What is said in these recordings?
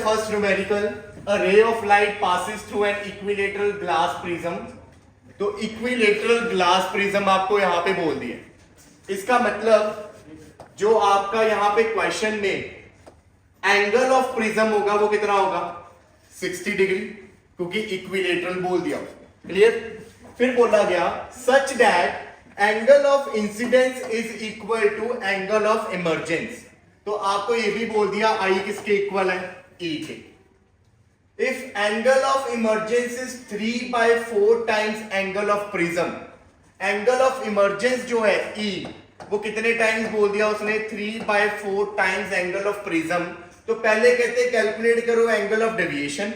first numerical. A ray of light passes through an equilateral glass prism. तो equilateral glass prism आपको यहां पे बोल दिया. इसका मतलब जो आपका यहां पे क्वेश्चन में एंगल ऑफ प्रिज्म होगा वो कितना होगा 60 डिग्री, क्योंकि इक्विलेटरल बोल दिया. क्लियर. फिर बोला गया such that angle of incidence is equal to angle of emergence. तो आपको ये भी बोल दिया आई किसके इक्वल है ई के. If angle of emergence is 3/4 times angle of prism, angle of emergence जो है E वो कितने टाइम्स बोल दिया उसने 3/4 टाइम्स एंगल ऑफ प्रिज्म. तो पहले कहते हैं कैलकुलेट करो एंगल ऑफ डेविएशन,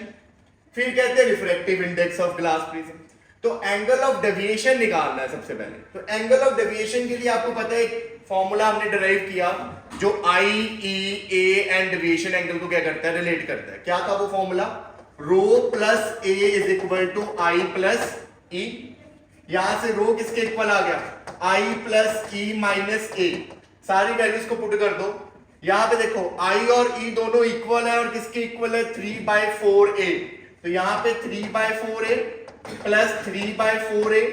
फिर कहते हैं refractive index of glass prism. तो एंगल ऑफ डेविएशन निकालना है सबसे पहले. तो एंगल ऑफ डेविएशन के लिए आपको पता है एक फॉर्मूला हमने डिराइव किया जो आई ई ए एंड डेविएशन एंगल को क्या करता है रिलेट करता है. क्या था वो formula rho plus A is equal to I plus E. यहां से रो किसके इक्वल आ गया आई प्लस ई माइनस ए. सारी वैल्यूज को पुट कर दो. यहां पे देखो आई और ई दोनों इक्वल है और किसके इक्वल है 3/4 ए. तो यहां पे 3/4 ए प्लस 3/4 ए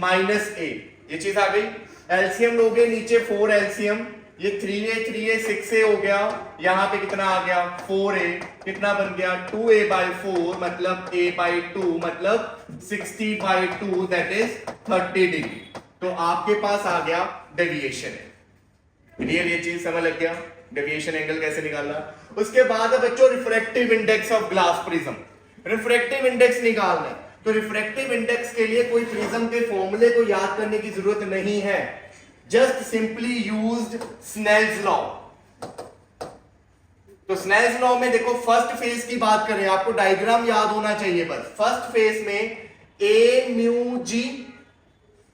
माइनस ए. ये चीज आ गई. एलसीएम लोगे नीचे 4 एलसीएम, ये 3a 6a हो गया. यहां पे कितना आ गया 4a. कितना बन गया 2a/4 मतलब a/2 मतलब 60/2 दैट इज 30 डिग्री. तो आपके पास आ गया डेविएशन है. क्लियर. ये चीज समझ लग गया डेविएशन एंगल कैसे निकालना. उसके बाद है बच्चों refractive index of glass prism. Refractive index निकालना है. तो रिफ्रैक्टिव इंडेक्स के लिए कोई प्रिज्म के फॉर्मूले को याद करने की जरूरत नहीं है. Just simply used Snell's law. तो स्नेल्स लॉ में देखो फर्स्ट फेज की बात करें, आपको डायग्राम याद होना चाहिए बस. फर्स्ट फेज में ए म्यू जी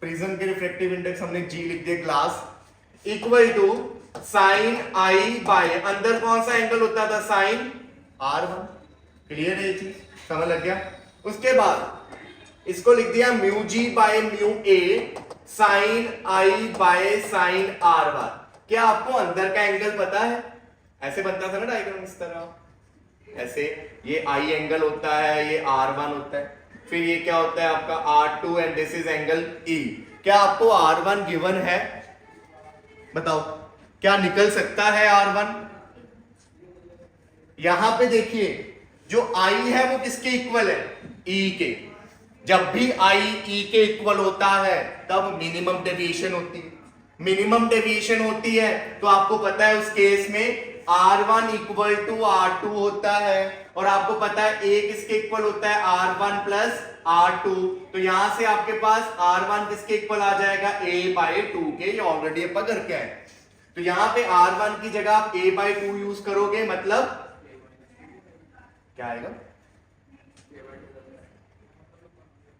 प्रिज्म के रिफ्रैक्टिव इंडेक्स हमने जी लिख दिया glass equal to sine I by अंदर कौन सा एंगल होता था साइन R1. क्लियर है ये चीज समझ लग गया. उसके बाद इसको लिख दिया mu G by mu A sine I by sine R1. क्या आपको अंदर का एंगल पता है. ऐसे बनता था ना डायग्राम इस तरह. ऐसे ये आई एंगल होता है, ये R1 होता है, फिर ये क्या होता है आपका R2 and this is angle E. क्या आपको R1 गिवन है बताओ. क्या निकल सकता है R1. यहां पे देखिए जो I है वो किसके इक्वल है E के. जब भी I E के इक्वल होता है तब मिनिमम डेविएशन होती है. मिनिमम डेविएशन होती है तो आपको पता है उस केस में R1 इक्वल टू R2 होता है. और आपको पता है A किसके इक्वल होता है R1 प्लस R2. तो यहां से आपके पास R1 किसके इक्वल आ जाएगा A/2 के. ये ऑलरेडी अपन करके आए. तो यहां पे R1 की जगह आप A/2 यूज करोगे मतलब क्या आएगा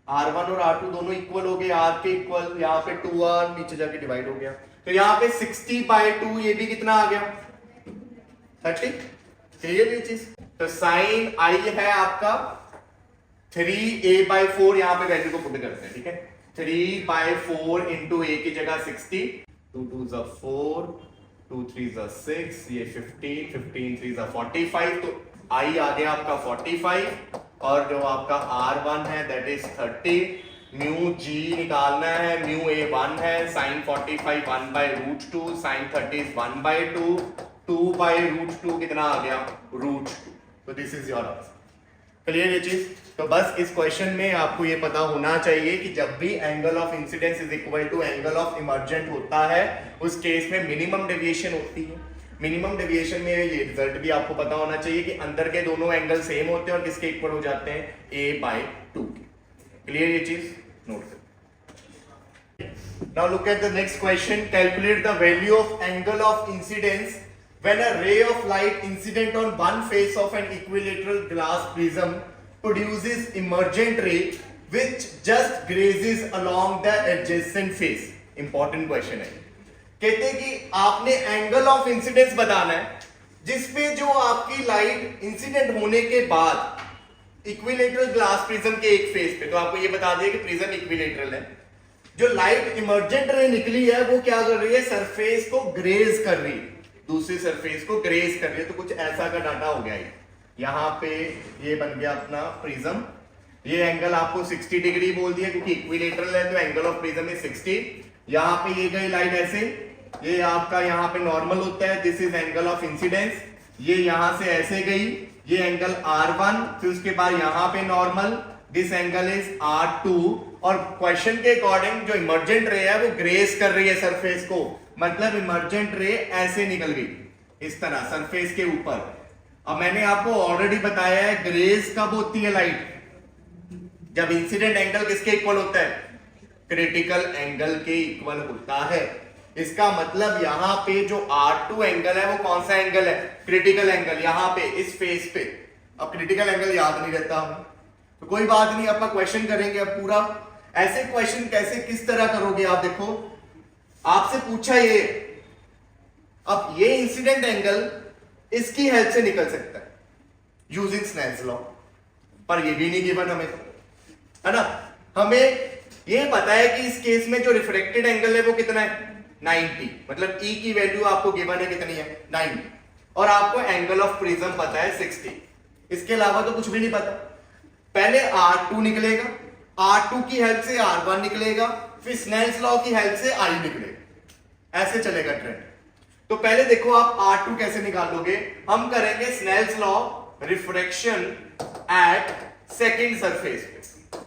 R1 और R2 दोनों इक्वल हो गए. R के इक्वल यहाँ पे 2R नीचे जाके डिवाइड हो गया. तो यहाँ पे 60/2 ये भी कितना आ गया 30. क्लियर ये चीज. तो साइन आई है आपका 3a/4. यहाँ पे वैल्यू को पुट करते हैं. ठीक है 3/4 इंटू a की जगह 60. 2 2s are 4 2 3s are 6 ये 15 15 3s are 45. तो आई आ गया आपका 45 और जो आपका R1 है दैट इज 30. म्यू जी निकालना है. म्यू ए 1 है. साइन 45 1/√2 साइन 30 is 1/2 2/√2 कितना आ गया √2. तो this is your answer. Clear ये चीज. तो बस इस क्वेश्चन में आपको ये पता होना चाहिए कि जब भी angle of incidence is equal to angle of emergent होता है उस केस में मिनिमम डेविएशन होती है. मिनिमम डेविएशन में ये रिजल्ट भी आपको पता होना चाहिए कि अंदर के दोनों एंगल सेम होते हैं और किसके इक्वल हो जाते हैं A/2 के. क्लियर ये चीज नोट करें. Now look at the next question. Calculate the value of angle of incidence when a ray of light incident on one face of an equilateral glass prism produces emergent ray which just grazes along the adjacent face. Important question है. कहते हैं कि आपने angle of incidence बताना है जिसपे जो आपकी लाइट इंसिडेंट होने के बाद इक्विलेटरल ग्लास प्रिज्म के एक फेस पे. तो आपको ये बता दिया कि प्रिज्म इक्विलेटरल है. जो लाइट इमर्जेंट रे निकली है वो क्या कर रही है सरफेस को ग्रेज कर रही है. दूसरी सरफेस को ग्रेज कर रही है. तो कुछ ऐसा का डाटा हो गया यहाँ पे ये बन गया अपना प्रिज्म। ये एंगल आपको 60 डिग्री बोल दिया क्योंकि इक्विलेटरल है तो एंगल ऑफ प्रिज्म इज 60। यहाँ पे ये गई लाइट ऐसे, ये आपका यहाँ पे नॉर्मल होता है, this is angle of incidence. ये यहां से ऐसे गई, ये एंगल R1, फिर उसके बाद यहां पे normal, this angle is R2। और क्वेश्चन के अकॉर्डिंग जो इमर्जेंट रे है वो ग्रेस कर रही है सरफेस को, मतलब इमर्जेंट रे ऐसे निकल गई इस तरह सरफेस के ऊपर। अब मैंने आपको ऑलरेडी बताया है ग्रेस कब होती है लाइट, जब इंसिडेंट एंगल किसके इक्वल होता है, क्रिटिकल एंगल के इक्वल होता है। इसका मतलब यहां पे जो R2 एंगल है वो कौन सा एंगल है, क्रिटिकल एंगल, यहां पे इस फेस पे। अब क्रिटिकल एंगल याद नहीं रहता हमें तो कोई बात नहीं, अपना क्वेश्चन करेंगे अब पूरा। ऐसे क्वेश्चन कैसे किस तरह करोगे आप देखो, आपसे पूछा ये, अब ये इंसिडेंट एंगल इसकी हेल्प से निकल सकता है यूजिंग स्नेल्स लॉ, पर ये भी नहीं गिवन हमें, है ना। हमें ये पता है कि इस केस में जो रिफ्रेक्टेड एंगल है वो कितना है 90, मतलब E की वैल्यू आपको गिवन है कितनी है 90, और आपको एंगल ऑफ प्रिज्म पता है 60। इसके अलावा तो कुछ भी नहीं पता। पहले R2 निकलेगा, R2 की हेल्प से R1 निकलेगा, फिर स्नेल्स लॉ की हेल्प से I निकलेगा, ऐसे चलेगा ट्रेंड। तो पहले देखो आप R2 कैसे निकालोगे, हम करेंगे Snell's law refraction at second surface पे,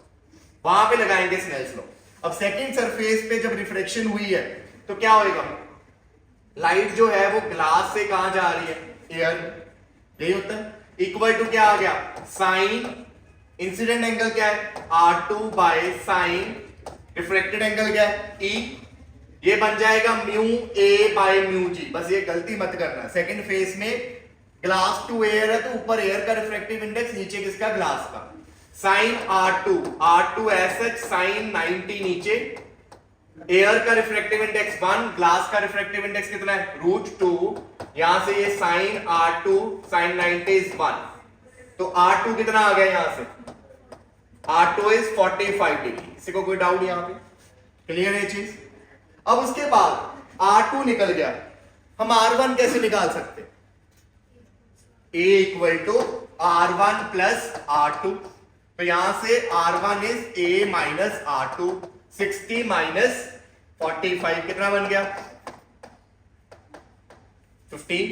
वहां पे लगाएंगे स्नेल्स लॉ। अब सेकंड सरफेस पे जब रिफ्रैक्शन हुई है तो क्या होएगा, लाइट जो है वो ग्लास से कहां जा रही है, एयर, यही होता है। इक्वल टू क्या आ गया, साइन, इंसिडेंट एंगल क्या है R2 by sine, refracted angle क्या है E, ये बन जाएगा mu A by mu G। बस ये गलती मत करना, सेकंड फेस में ग्लास टू एयर है तो ऊपर एयर का रिफ्रैक्टिव इंडेक्स, नीचे किसका, ग्लास का। Sign R2 as such sign 90 नीचे, एयर का रिफ्रैक्टिव इंडेक्स 1, ग्लास का रिफ्रैक्टिव इंडेक्स कितना है √2, यहां से ये साइन R2 साइन 90 इज 1, तो R2 कितना आ गया यहां से, R2 इज 45 डिग्री। किसी को कोई डाउट यहां पे, क्लियर है चीज। अब उसके बाद R2 निकल गया, हम R1 कैसे निकाल सकते, A equal to R1 plus R2, तो यहां से R1 is A minus R2, 60 minus 45 कितना बन गया 15।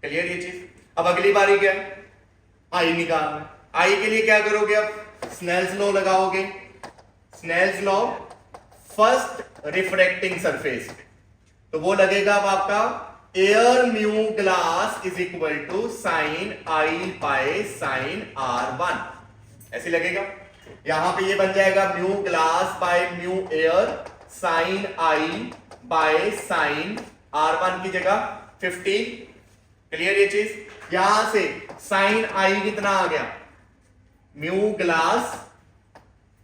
क्लियर ये चीज। अब अगली बारी क्या है, आई निकालना। आई के लिए क्या करोगे, अब स्नेल्स लॉ लगाओगे। Snell's law first refracting surface, तो वो लगेगा अब आपका air mu glass is equal to sine I by sine R1, ऐसे लगेगा। यहां पे ये बन जाएगा mu glass by mu air sine I by sine R1 की जगह 15। क्लियर ये चीज। यहां से साइन आई कितना आ गया, mu glass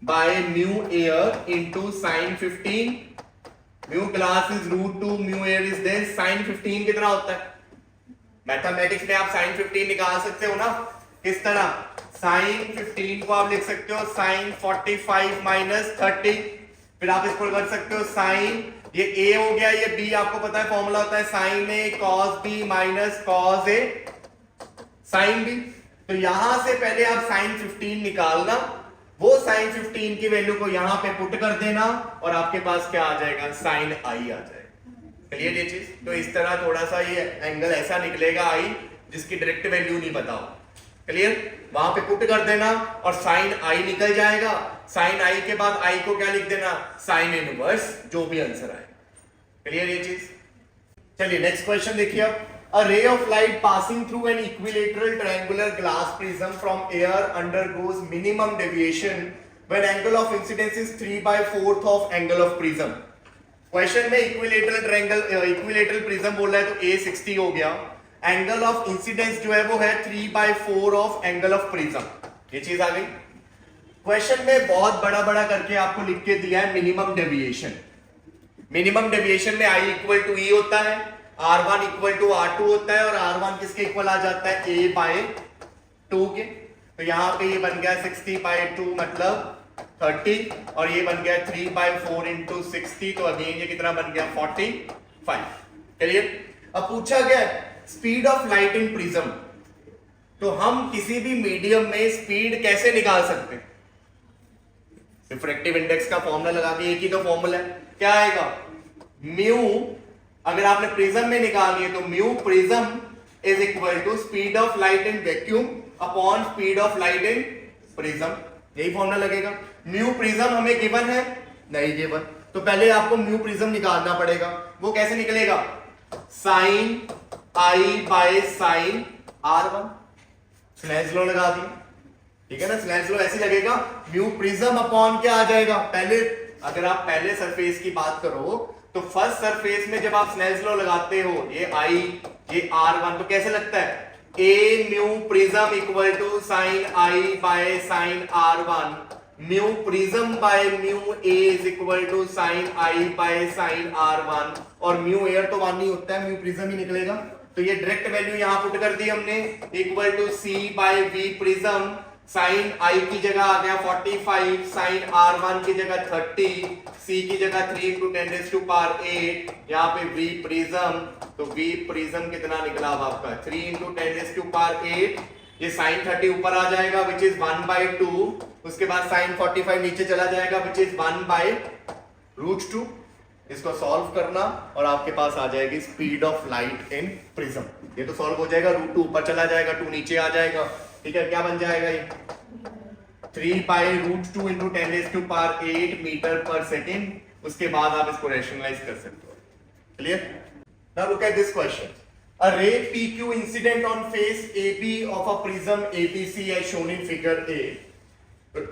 by mu air into sine 15, mu glass is √2, mu air is there, sine 15 कितना होता है, मैथमेटिक्स में आप साइन 15 निकाल सकते हो ना, किस तरह, साइन 15 को आप लिख सकते हो साइन 45 माइनस 30, फिर आप इसको कर सकते हो साइन, ये a हो गया, ये b, आपको पता है फॉर्मूला होता है sine a cos b minus cos a sine b। तो यहां से पहले आप साइन 15 निकालना, वो साइन 15 की वैल्यू को यहां पे पुट कर देना और आपके पास क्या आ जाएगा, साइन आई आ जाएगा। क्लियर ये चीज। तो इस तरह थोड़ा सा ये एंगल ऐसा निकलेगा आई जिसकी डायरेक्ट वैल्यू नहीं पता हो, क्लियर, वहां पे पुट कर देना और साइन आई निकल जाएगा। साइन आई के बाद आई को क्या लिख देना, साइन इनवर्स, जो भी आंसर आए। क्लियर ये चीज। चलिए नेक्स्ट क्वेश्चन देखिए अब। A ray of light passing through an equilateral triangular glass prism from air undergoes minimum deviation when angle of incidence is 3/4 of angle of prism। Question में equilateral prism बोल रहा है तो A 60 हो गया, angle of incidence जो है वो है 3/4 ऑफ एंगल ऑफ प्रिज्म, ये चीज आ गई। क्वेश्चन में बहुत बड़ा बड़ा करके आपको लिख के दिया है मिनिमम डेविएशन। मिनिमम डेविएशन में I इक्वल टू E होता है, R1 इक्वल टू R2 होता है और R1 किसके इक्वल आ जाता है, A/2 के। तो यहां पे ये बन गया 60/2 मतलब 30 और ये बन गया 3/4 इंटू 60, तो अगेन ये कितना बन गया 45। क्लियर। अब पूछा गया speed of light in prism, तो हम किसी भी मीडियम में स्पीड कैसे निकाल सकते हैं? रिफ्रैक्टिव इंडेक्स का फॉर्मूला लगा के, एक ही तो फॉर्मूला है, क्या आएगा? म्यू, अगर आपने प्रिज्म में निकालनी है तो mu prism is equal to speed of light in vacuum upon speed of light in prism, यही फॉर्मूला लगेगा। म्यू प्रिज्म हमें गिवन है? नहीं गिवन, तो पहले आपको म्यू प्रिज्म निकालना पड़ेगा। वो कैसे निकलेगा? Sine I by sine R1, Snell's law लगा दी, ठीक है ना। स्नेल्स लॉ ऐसे लगेगा, म्यू प्रिज्म अपॉन क्या आ जाएगा? पहले अगर आप पहले सरफेस की बात करो तो फर्स्ट सरफेस में जब आप स्नेल्स लॉ लगाते हो, ये I ये R1, तो कैसे लगता है? A mu prism equal to sine I by sine R1, mu prism by mu A is equal to sine I by sine R1, और म्यू एयर तो 1 नहीं होता है, म्यू प्रिज्म ही निकलेगा। तो ये डायरेक्ट वैल्यू यहां पुट कर दी हमने, equal to C by V prism, sine I की जगह आ गया 45, साइन R1 की जगह 30, C की जगह 3 × 10⁸, यहाँ पे V प्रिज्म, तो V प्रिज्म कितना निकला अब आपका? 3 × 10⁸, ये साइन 30 ऊपर आ जाएगा विच इज 1/2, उसके बाद साइन 45 नीचे चला जाएगा विच इज 1/√2। इसको सॉल्व करना और आपके पास आ जाएगी speed of light in prism. ये तो सॉल्व हो जाएगा, √2 ऊपर चला जाएगा, 2 नीचे आ जाएगा, ठीक है। क्या बन जाएगा ये? 3/√2 × 10⁸ मीटर पर सेकेंड। उसके बाद आप इसको रैशनलाइज कर सकते हो। Clear? Now look at this question. A ray PQ incident on face AB of a prism ABC as shown in figure A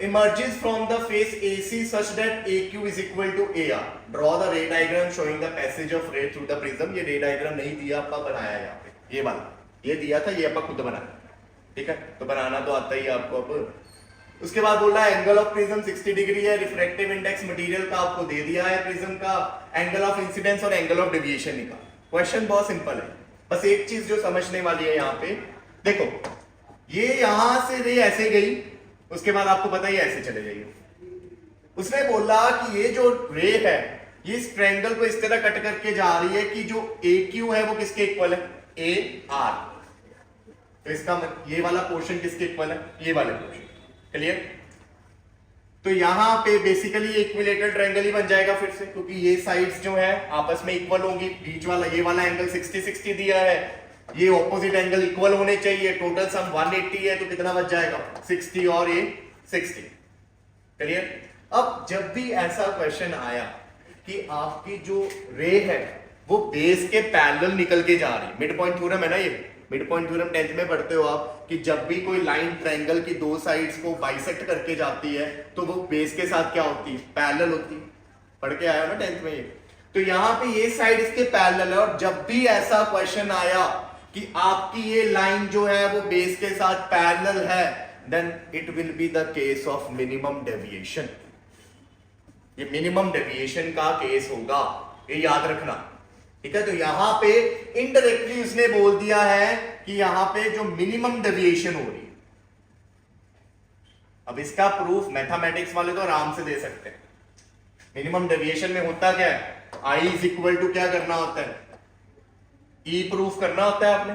emerges from the face AC such that AQ is equal to AR. Draw the ray diagram showing the passage of ray through the prism. ये ray diagram नहीं दिया, आपका बनाया यहाँ पे, ये वाला ये दिया था, ये आपका खुद बनाया, ठीक है। तो बनाना तो आता ही आपको। अब उसके बाद बोल रहा है एंगल ऑफ प्रिज्म 60 डिग्री है, रिफ्रैक्टिव इंडेक्स मटेरियल का आपको दे दिया है प्रिज्म का, एंगल ऑफ इंसिडेंस और एंगल ऑफ डेविएशन निकाल। क्वेश्चन बहुत सिंपल है, बस एक चीज जो समझने वाली है यहाँ पे, देखो ये यहां से रे ऐसे गई, उसके बाद आपको पता ही ऐसे चले जाइए। उसने बोला कि ये जो रे है ये इस ट्रायंगल को इस तरह कट करके जा रही है कि जो AQ है वो किसके इक्वल है? AR। तो इसका ये वाला पोर्शन किसके इक्वल है? ये वाले पोर्शन। क्लियर? तो यहां पे बेसिकली इक्विलेटरल ट्रायंगल ही बन जाएगा फिर से, क्योंकि ये साइड्स जो है आपस में इक्वल होंगी। बीच वाला ये वाला एंगल 60-60 दिया है, ये ऑपोजिट एंगल इक्वल होने चाहिए। टोटल सम 180 है, तो कितना बच जाएगा? 60 और ये 60। क्लियर? अब जब भी ऐसा क्वेश्चन आया कि आपकी जो रे है वो बेस के पैरेलल निकल के जा रही, मिड पॉइंट थ्योरम है ना, ये मिड पॉइंट थ्योरम 10th में पढ़ते हो आप, कि जब भी कोई लाइन ट्रायंगल की दो साइड्स को बाइसेक्ट करके जाती है तो वो बेस के साथ क्या होती है? पैरेलल होती है। पढ़ के आया ना 10th में ये। तो यहाँ पे ये साइड इसके पैरेलल है, और जब भी ऐसा क्वेश्चन आया कि आपकी ये लाइन जो है वो बेस के साथ पैरेलल है, then it will be the case of minimum deviation. ये मिनिमम डेविएशन का केस होगा, ये याद रखना, ठीक है। तो यहां पे इनडायरेक्टली उसने बोल दिया है कि यहां पे जो मिनिमम डेविएशन हो रही है। अब इसका प्रूफ मैथमेटिक्स वाले तो आराम से दे सकते हैं। मिनिमम डेविएशन में होता क्या है? I इज इक्वल टू क्या करना होता है? E प्रूफ करना होता है आपने।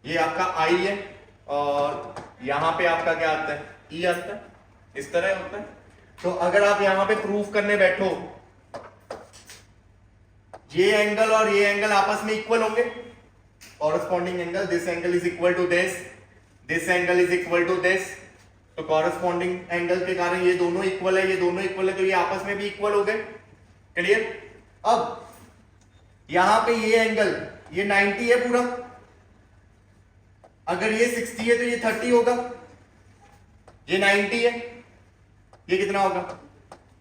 ये आपका I है और यहां पे आपका क्या आता है? E आता है, इस तरह होता है। तो अगर आप यहां पे प्रूफ करने बैठो, ये एंगल और ये एंगल आपस में इक्वल होंगे, corresponding angle, this angle is equal to this angle is equal to this. तो कॉरस्पॉन्डिंग एंगल के कारण ये दोनों इक्वल है, ये दोनों इक्वल है, तो ये आपस में भी इक्वल हो गए। क्लियर? अब यहां पे ये एंगल ये 90 है पूरा, अगर ये 60 है तो ये 30 होगा, ये 90 है, ये कितना होगा?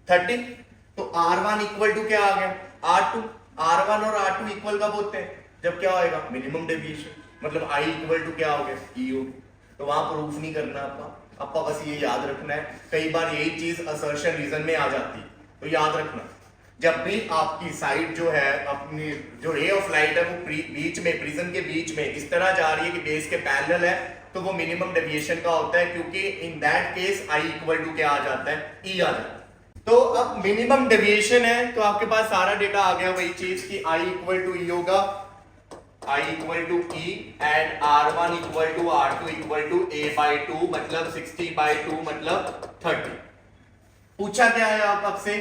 30। तो R1 इक्वल टू क्या आ गया? R2। R1 और R2 इक्वल कब होते हैं? जब क्या होएगा? मिनिमम डेविएशन, मतलब I इक्वल टू क्या हो गया? E हो गया। तो वहां प्रूफ नहीं करना आपका बस ये याद रखना है। कई बार यही चीज असर्शन रीजन में आ जाती है, तो याद रखना जब भी आपकी साइड जो है, अपनी जो रे ऑफ लाइट है वो बीच में, प्रिज्म के बीच में इस तरह जा रही है कि बेस के पैरेलल है, तो वो मिनिमम डेविएशन का होता है, क्योंकि in that case I equal to क्या आ जाता है? E आ जाता है। तो अब मिनिमम डेविएशन है, तो आपके पास सारा डेटा आ गया, वही चीज कि I इक्वल टू E होगा। I equal to E and R1 equal to R2 equal to A by 2 मतलब 60 बाई 2 मतलब 30। पूछा क्या है आप आपसे,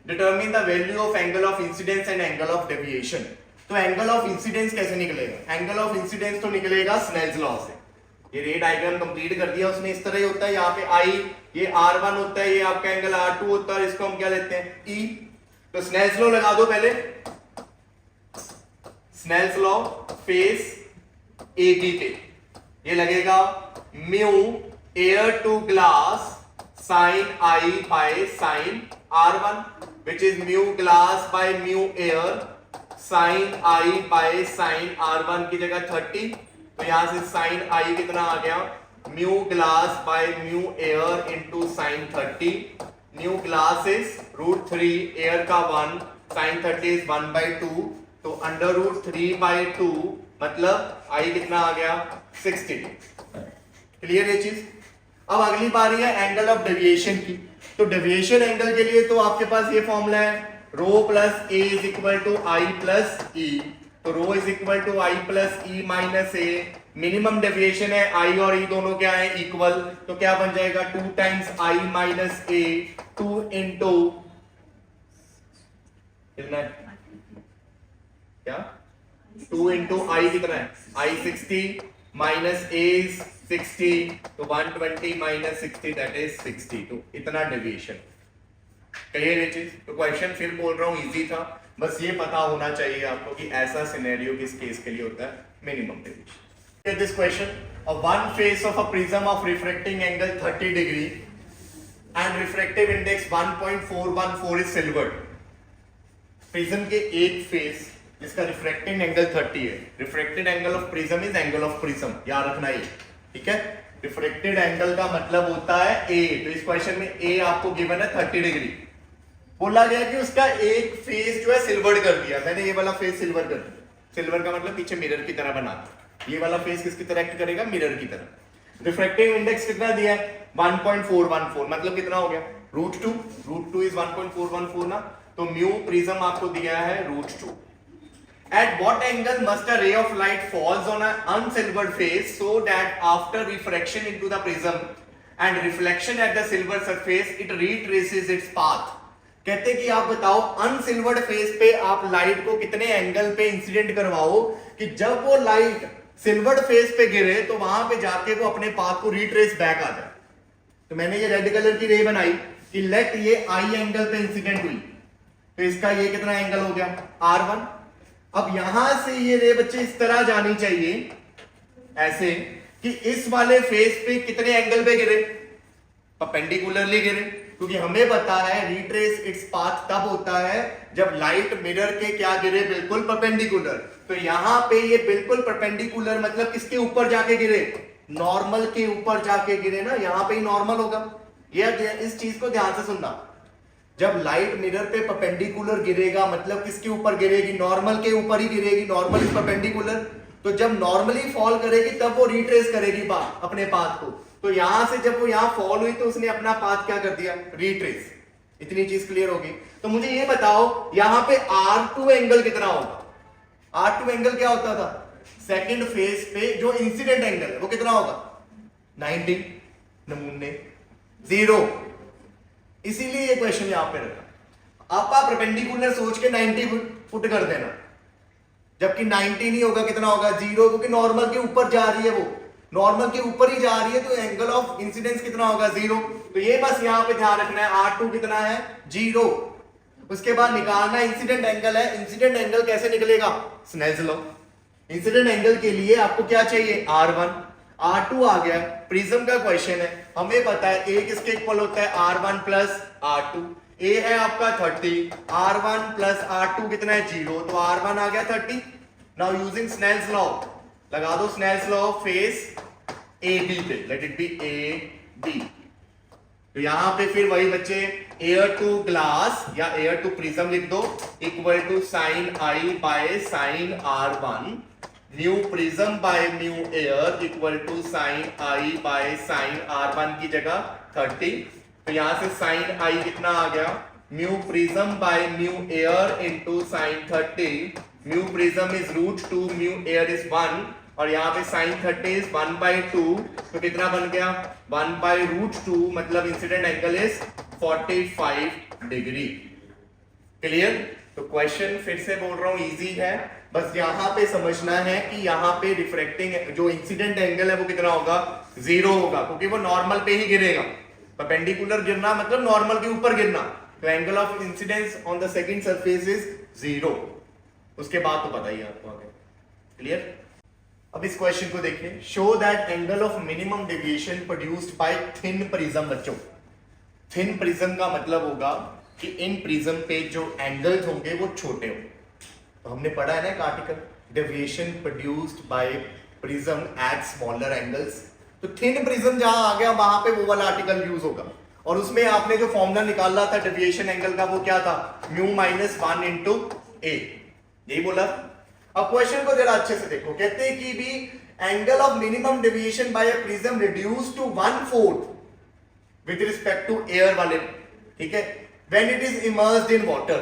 determine the value of angle of incidence and angle of deviation. तो एंगल ऑफ इंसिडेंस कैसे निकलेगा, एंगल ऑफ इंसिडेंस तो निकलेगा स्नेल्स लॉ से। ये रे डायग्राम कंप्लीट कर दिया उसने, इस तरह ही होता है, यहाँ पे I ये R1 होता है, ये आपका एंगल R2 होता है, और इसको हम क्या लेते हैं E। तो स्नेल्स लॉ लगा दो पहले, स्नेल्स लॉ फेस AB पे ये लगेगा mu air to glass sine I by sine R1 which is mu glass by mu air sine I by sine R1 की जगह 30। तो यहां से साइन I कितना आ गया, mu glass by mu air into sign 30। Mu glass is √3, air का 1, sign 30 is 1/2, तो अंडर √3/2 मतलब I कितना आ गया 60। क्लियर ये चीज। अब अगली बारी है एंगल ऑफ डेविएशन की। तो डेविएशन एंगल के लिए तो आपके पास ये फॉर्मूला है, rho plus A is equal to I plus E. तो rho is equal to I plus E minus A, minimum deviation है आई और ई दोनों क्या है इक्वल, तो क्या बन जाएगा 2 times I minus A, 2 into कितना है क्या 2 इंटू आई कितना है आई 60 माइनस ए 60, तो 120 माइनस 60 दैट इज 60। तो इतना डेविएशन। क्लियर ये चीज। तो क्वेश्चन फिर बोल रहा हूं इजी था, बस ये पता होना चाहिए आपको कि ऐसा सिनेरियो किस केस के लिए होता है, minimum deviation. This question, one face of a prism of refracting angle 30 degree and refractive index 1.414 is silvered. Prism के एक फेस जिसका रिफ्रैक्टिंग एंगल 30 है, refracted angle of prism is angle of prism, याद रखना ये, ठीक है। रिफ्रैक्टेड एंगल का मतलब होता है ए। तो इस क्वेश्चन में ए आपको गिवन है 30 डिग्री। बोला गया कि उसका एक फेस जो है सिल्वर्ड कर दिया, मैंने ये वाला फेस सिल्वर कर दिया। सिल्वर का मतलब पीछे मिरर की तरह बना दिया। ये वाला फेस किसकी तरह एक्ट करेगा, मिरर की तरह। रिफ्रैक्टिव इंडेक्स कितना दिया है 1.414, मतलब कितना हो गया √2, √2 इज 1.414 ना, तो म्यू प्रिज्म आपको दिया है √2। At what angle must a ray of light falls on an unsilvered face so that after refraction into the prism and reflection at the silver surface it retraces its path? कहते कि आप बताओ अनसिल्वर्ड face पे आप light को कितने angle पे incident करवाओ कि जब वो लाइट सिल्वर्ड फेस पे गिरे तो वहां पे जाके वो अपने पाथ को रिट्रेस बैक आ जाए। तो मैंने ये रेड कलर की रे बनाई कि लेट ये आई एंगल पे इंसिडेंट हुई, तो इसका ये कितना एंगल हो गया R1। अब यहां से ये रे बच्चे इस तरह जानी चाहिए ऐसे कि इस वाले फेस पे कितने एंगल पे गिरे, परपेंडिकुलरली गिरे, क्योंकि हमें पता है रिट्रेस इट्स पाथ तब होता है जब लाइट मिरर के क्या गिरे, बिल्कुल परपेंडिकुलर। तो यहां पे ये बिल्कुल परपेंडिकुलर मतलब किसके ऊपर जाके गिरे, नॉर्मल के ऊपर जाके गिरे ना, यहां पे ही नॉर्मल होगा। ये इस चीज को ध्यान से सुनना, जब लाइट मिरर पे परपेंडिकुलर गिरेगा मतलब किसके ऊपर गिरेगी, नॉर्मल के ऊपर ही गिरेगी, नॉर्मल इज परपेंडिकुलर। तो जब नॉर्मली फॉल करेगी तब वो रिट्रेस करेगी अपने पाथ को। तो यहां से जब वो यहां फॉल हुई तो उसने अपना पाथ क्या कर दिया, रिट्रेस। इतनी चीज क्लियर होगी। तो मुझे ये बताओ यहां पे R2 एंगल कितना होगा। R2 एंगल क्या होता था, सेकंड फेज पे जो इंसिडेंट एंगल है वो कितना होगा 90, नमूने 0। इसीलिए ये क्वेश्चन यहां पे रखा। आप परपेंडिकुलर सोच के 90 फुट कर देना, जबकि 90 नहीं होगा, कितना होगा 0, क्योंकि नॉर्मल के ऊपर जा रही है, वो नॉर्मल के ऊपर ही जा रही है, तो एंगल ऑफ इंसिडेंस कितना होगा 0। तो ये बस यहां पे ध्यान रखना है, R2 कितना है 0। उसके बाद निकालना इंसिडेंट एंगल है। इंसिडेंट एंगल कैसे निकलेगा, स्नेल्स लॉ। इंसिडेंट एंगल के लिए आपको क्या चाहिए R1, R2 आ गया। प्रिज्म का क्वेश्चन है, हमें पता है ए किसके इक्वल होता है R1 प्लस R2। ए है आपका 30, R1 प्लस R2 कितना है 0, तो R1 आ गया 30। नाउ यूजिंग स्नेल्स लॉ, लगा दो स्नेल्स लॉ फेस AB पे, लेट इट बी AB। तो यहां पे फिर वही बच्चे एयर टू ग्लास या एयर टू प्रिज्म लिख दो equal to sine I by sine R1, mu prism by mu air equal to sine I by sine R1 की जगह 30। तो यहां से साइन I कितना आ गया, mu prism by mu air into sign 30 mu prism is √2, mu air is 1, और यहाँ पे sin 30 इज 1/2, तो कितना बन गया 1/√2, मतलब incident angle is 45 degree. Clear? तो क्वेश्चन फिर से बोल रहा हूं इजी है, बस यहां पे समझना है कि यहां पे रिफ्रैक्टिंग जो इंसिडेंट एंगल है वो कितना होगा, 0 होगा, क्योंकि वो नॉर्मल पे ही गिरेगा। परपेंडिकुलर गिरना मतलब नॉर्मल के ऊपर गिरना, तो angle of incidence on the second surface is 0। उसके बाद तो पता ही है आपको आगे। क्लियर? अब इस क्वेश्चन को देखिए, show that angle of minimum deviation produced bye thin prism. बच्चों, थिन प्रिज्म का मतलब होगा कि इन प्रिज्म पे जो एंगल्स होंगे वो छोटे होंगे। तो हमने पढ़ा है ना एक article, deviation produced by prism at smaller angles. तो थिन प्रिज्म जहां आ गया वहां पे वो वाला आर्टिकल यूज होगा, और उसमें आपने जो फॉर्मूला निकाला था डेविएशन एंगल का वो क्या था, म्यू -1 इंटू ए, यही बोला। अब क्वेश्चन को जरा अच्छे से देखो, कहते हैं कि भी angle of minimum deviation by a prism reduce to 1/4 with respect to air वाले, ठीक है, when it is immersed in water.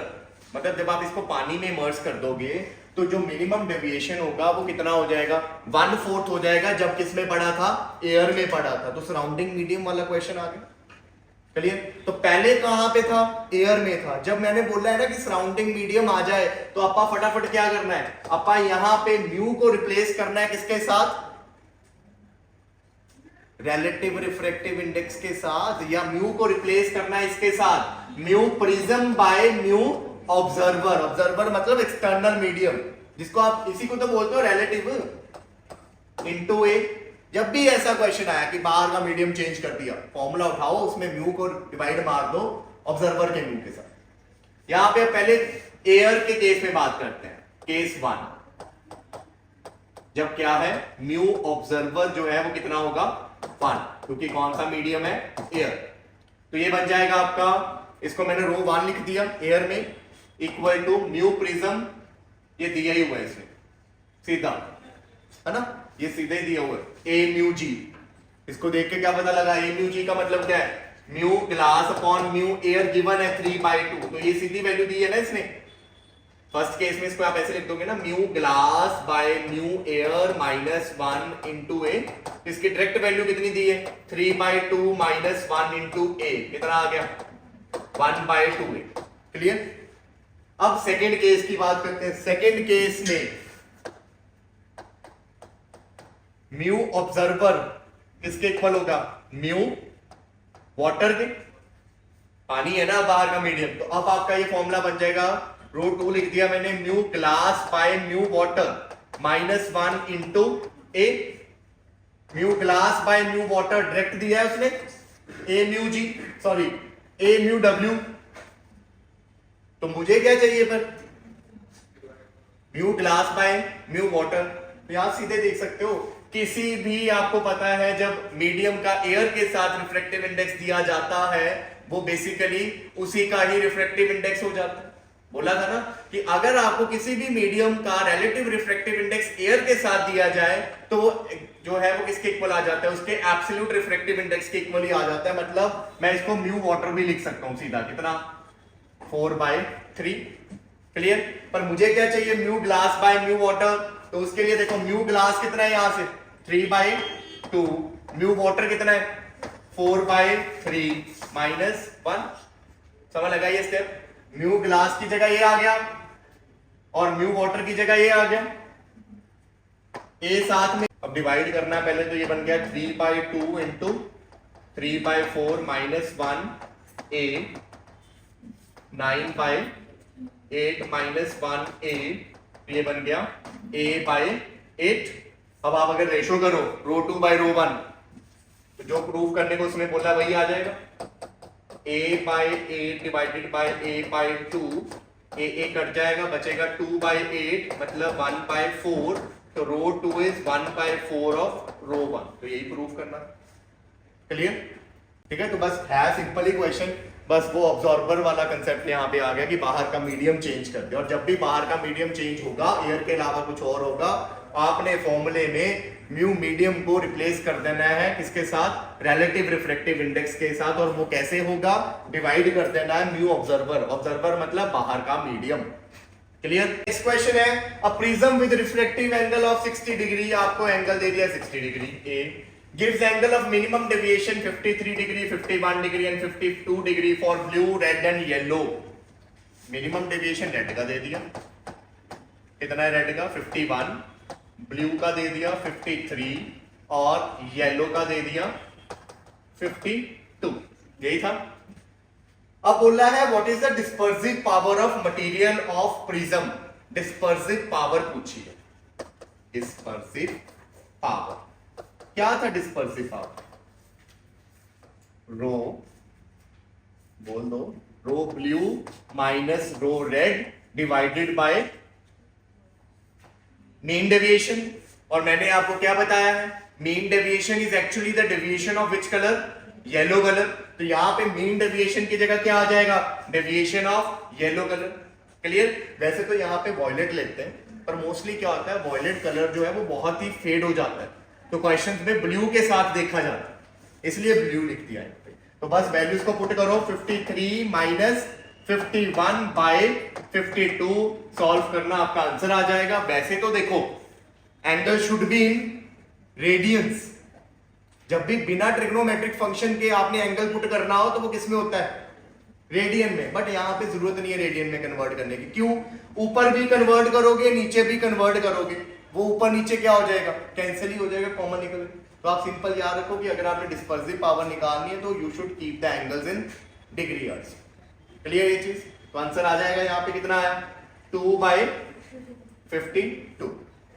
मतलब जब आप इसको पानी में इमर्स कर दोगे तो जो मिनिमम डेविएशन होगा वो कितना हो जाएगा, 1/4 हो जाएगा, जब किस में पड़ा था, एयर में पड़ा था। तो सराउंडिंग मीडियम वाला क्वेश्चन आ गया। चलिए, तो पहले कहां पे था, एयर में था। जब मैंने बोला है ना कि सराउंडिंग मीडियम आ जाए तो आपा फटाफट क्या करना है, आपा यहां पे म्यू को रिप्लेस करना है किसके साथ, रिलेटिव रिफ्रैक्टिव इंडेक्स के साथ, या म्यू को रिप्लेस करना है इसके साथ, mu prism by mu observer. Observer मतलब एक्सटर्नल मीडियम, जिसको आप इसी को तो बोलते हो रिलेटिव इनटू ए। जब भी ऐसा क्वेश्चन आया कि बाहर का मीडियम चेंज कर दिया, फॉर्मूला उठाओ, उसमें म्यू को डिवाइड मार दो ऑब्जर्वर के म्यू के साथ। यहां पे पहले एयर के केस में बात करते हैं, केस 1, जब क्या है, म्यू ऑब्जर्वर जो है वो कितना होगा, 1, क्योंकि कौन सा मीडियम है, एयर। तो ये बन जाएगा आपका, इसको मैंने रो 1 लिख दिया एयर में, इक्वल टू म्यू प्रिज्म, ये दिया ही हुआ है इसमें सीधा, है ना, ये सीधे दिया हुआ है, ए म्यू जी। इसको देख के क्या पता लगा, ए म्यू जी का मतलब क्या है, mu glass upon mu air given है 3/2, तो ये सीधी वैल्यू दी है ना इसने। फर्स्ट केस में इसको आप ऐसे लिख दोगे ना, mu glass by mu air -1 into A, इसकी डायरेक्ट वैल्यू कितनी दी है, 3/2 -1 इंटू ए, कितना आ गया, 1/2 ए। क्लियर? अब सेकेंड केस की बात करते हैं। सेकेंड केस में म्यू ऑब्जर्वर किसके इक्वल होगा, म्यू वाटर के, पानी है ना बाहर का मीडियम। तो अब आपका ये फॉर्मूला बन जाएगा, रो 2 लिख दिया मैंने, mu glass by mu water -1 into A. Mu glass by mu water direct दिया है उसने, ए म्यू जी, सॉरी ए म्यू डब्ल्यू। तो मुझे क्या चाहिए फिर, mu glass by mu water. तो यहां सीधे देख सकते हो, किसी भी आपको पता है जब मीडियम का एयर के साथ रिफ्रैक्टिव इंडेक्स दिया जाता है, वो बेसिकली उसी का ही रिफ्रैक्टिव इंडेक्स हो जाता है। बोला था ना कि अगर आपको किसी भी मीडियम का रिलेटिव रिफ्रैक्टिव इंडेक्स एयर के साथ दिया जाए तो जो है वो किसके इक्वल आ जाता है, उसके एब्सोल्यूट रिफ्रैक्टिव इंडेक्स के इक्वल ही आ जाता है। मतलब मैं इसको म्यू वाटर भी लिख सकता हूं सीधा, कितना, 4/3। क्लियर? पर मुझे क्या चाहिए, mu glass by mu water. तो उसके लिए देखो, म्यू ग्लास कितना है यहां से, 3/2, म्यू वाटर कितना है, 4/3 -1। समझ लगा ये स्टेप, म्यू ग्लास की जगह ये आ गया और म्यू वाटर की जगह ये आ गया, ए साथ में। अब डिवाइड करना है पहले, तो ये बन गया 3/2 इंटू 3/4 -1 ए, 9/8 -1 ए, ये बन गया a/8। अब आप अगर रेशो करो रो 2 बाय रो 1, तो जो प्रूफ करने को उसने बोला वही आ जाएगा, a/8 divided by a/2, a cut जाएगा, बचेगा 2/8, मतलब 1/4। तो रो 2 इज 1/4 ऑफ रो 1। तो यही प्रूफ करना। क्लियर? ठीक है, तो बस है सिंपल ही क्वेश्चन, बस वो ऑब्जॉर्बर वाला कंसेप्ट यहाँ पे आ गया कि बाहर का मीडियम चेंज कर दे। और जब भी बाहर का मीडियम चेंज होगा, एयर के अलावा कुछ और होगा, आपने फॉर्मूले में म्यू मीडियम को रिप्लेस कर देना है किसके साथ, रिलेटिव रिफ्रैक्टिव इंडेक्स के साथ। और वो कैसे होगा, डिवाइड कर देना है म्यू ऑब्जर्वर। ऑब्जर्वर मतलब बाहर का मीडियम। क्लियर। नेक्स्ट क्वेश्चन है a prism with refractive angle of 60 degree, आपको एंगल दे दिया 60 degree, A gives angle of minimum deviation 53 degree, 51 degree and 52 degree for blue, red and yellow. Minimum deviation red का दे दिया, कितना है red का 51, blue का दे दिया 53 और येलो का दे दिया 52, यही था। अब बोल रहा है what is the dispersive power of material of prism, dispersive power पूछी है। डिस्पर्सिव पावर क्या था, डिस्पर्सिव पावर रो, बोल दो, rho blue minus rho red divided by mean deviation. और मैंने आपको क्या बताया है, mean deviation is actually the deviation of which colour, yellow colour. तो यहां पे मीन डेविएशन की जगह क्या आ जाएगा, deviation of yellow colour. Clear. वैसे तो यहां पे वॉयलेट लेते हैं, पर मोस्टली क्या होता है वॉयलेट कलर जो है वो बहुत ही फेड हो जाता है, तो क्वेश्चंस में ब्लू के साथ देखा जाता है, इसलिए ब्लू लिख दिया है। तो बस वैल्यूज को पुट करो, 53 माइनस 51 बाय 52 सॉल्व करना, आपका आंसर आ जाएगा। वैसे तो देखो angle should be in radiance, जब भी बिना ट्रिग्नोमेट्रिक फंक्शन के आपने एंगल पुट करना हो तो वो किस में होता है, रेडियन में। बट यहां पे जरूरत नहीं है रेडियन में कन्वर्ट करने की, क्यों, ऊपर भी कन्वर्ट करोगे नीचे भी कन्वर्ट करोगे, वो ऊपर नीचे क्या हो जाएगा, कैंसिल ही हो जाएगा, कॉमन निकल। तो आप सिंपल याद रखो कि अगर आपने डिस्पर्सिव पावर निकालनी है तो you should keep the angles in degree also. Clear ये चीज। तो आंसर आ जाएगा यहाँ पे कितना आया, 2/52।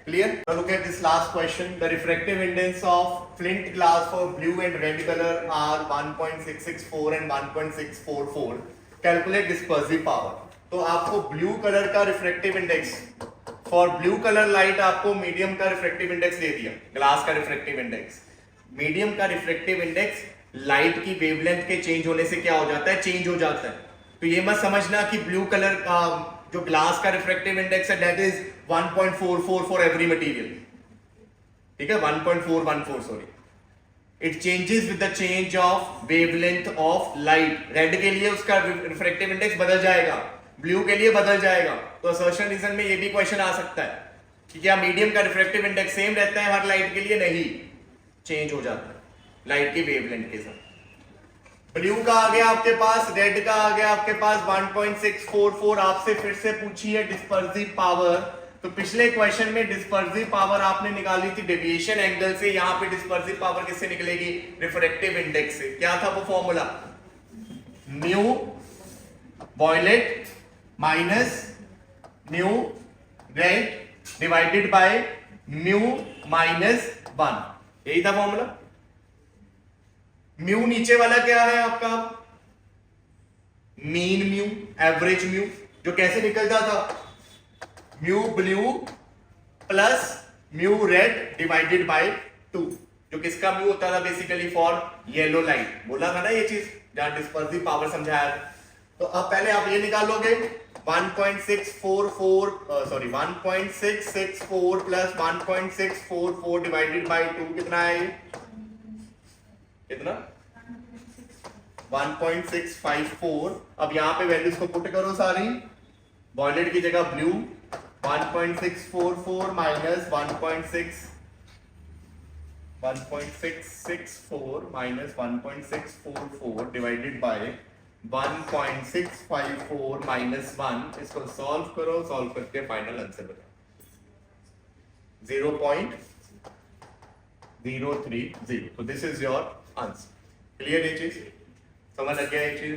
Clear? Now look at this last question. The refractive index of flint glass for blue and red color are 1.664 and 1.644. Calculate dispersive power. तो आपको ब्लू कलर का refractive index for blue colour light, आपको medium का refractive index दे दिया, glass का refractive index. Medium का refractive index light की wavelength के चेंज होने से क्या हो जाता है, चेंज हो जाता है। तो ये मत समझना कि ब्लू कलर का जो ग्लास का रिफ्रैक्टिव इंडेक्स है that is 1.44 for every material, ठीक है, 1.414 sorry. It changes with the change of wavelength of light. Red के लिए उसका रिफ्रैक्टिव इंडेक्स बदल जाएगा, ब्लू के लिए बदल जाएगा। तो असर्शन रीजन में ये भी क्वेश्चन आ सकता है कि क्या मीडियम का रिफ्रैक्टिव इंडेक्स सेम रहता है हर लाइट के लिए, नहीं, चेंज हो जाता है लाइट की वेवलेंथ के साथ। ब्लू का आ गया आपके पास, रेड का आ गया आपके पास 1.644। आपसे फिर से पूछी है डिस्पर्सिव पावर। तो पिछले क्वेश्चन में डिस्पर्सिव पावर आपने निकाली थी डेविएशन एंगल से, यहां पे डिस्पर्सिव पावर किससे निकलेगी, रिफ्रैक्टिव इंडेक्स से। क्या था वो formula, mu violet minus mu red divided by mu minus 1, यही था फॉर्मूला। म्यू नीचे वाला क्या है आपका, मीन म्यू, एवरेज म्यू, जो कैसे निकलता था, mu blue plus mu red divided bye 2, जो किसका म्यू होता था बेसिकली फॉर येलो लाइट। बोला था ना ये चीज जहां डिस्पर्सिव पावर समझाया था। तो अब पहले आप ये निकालोगे 1.664 प्लस 1.644 डिवाइडेड बाय 2 कितना है ये, कितना 1.654। अब यहां पे वैल्यूज को पुट करो सारी, वॉयलेट की जगह blue 1.644 minus 1.664 minus 1.644 divided by 1.654 minus 1। इसको सॉल्व करो, सॉल्व करके फाइनल आंसर बताओ, 0.030। तो this is your answer. Clear ये चीज, समझ लग गया ये चीज।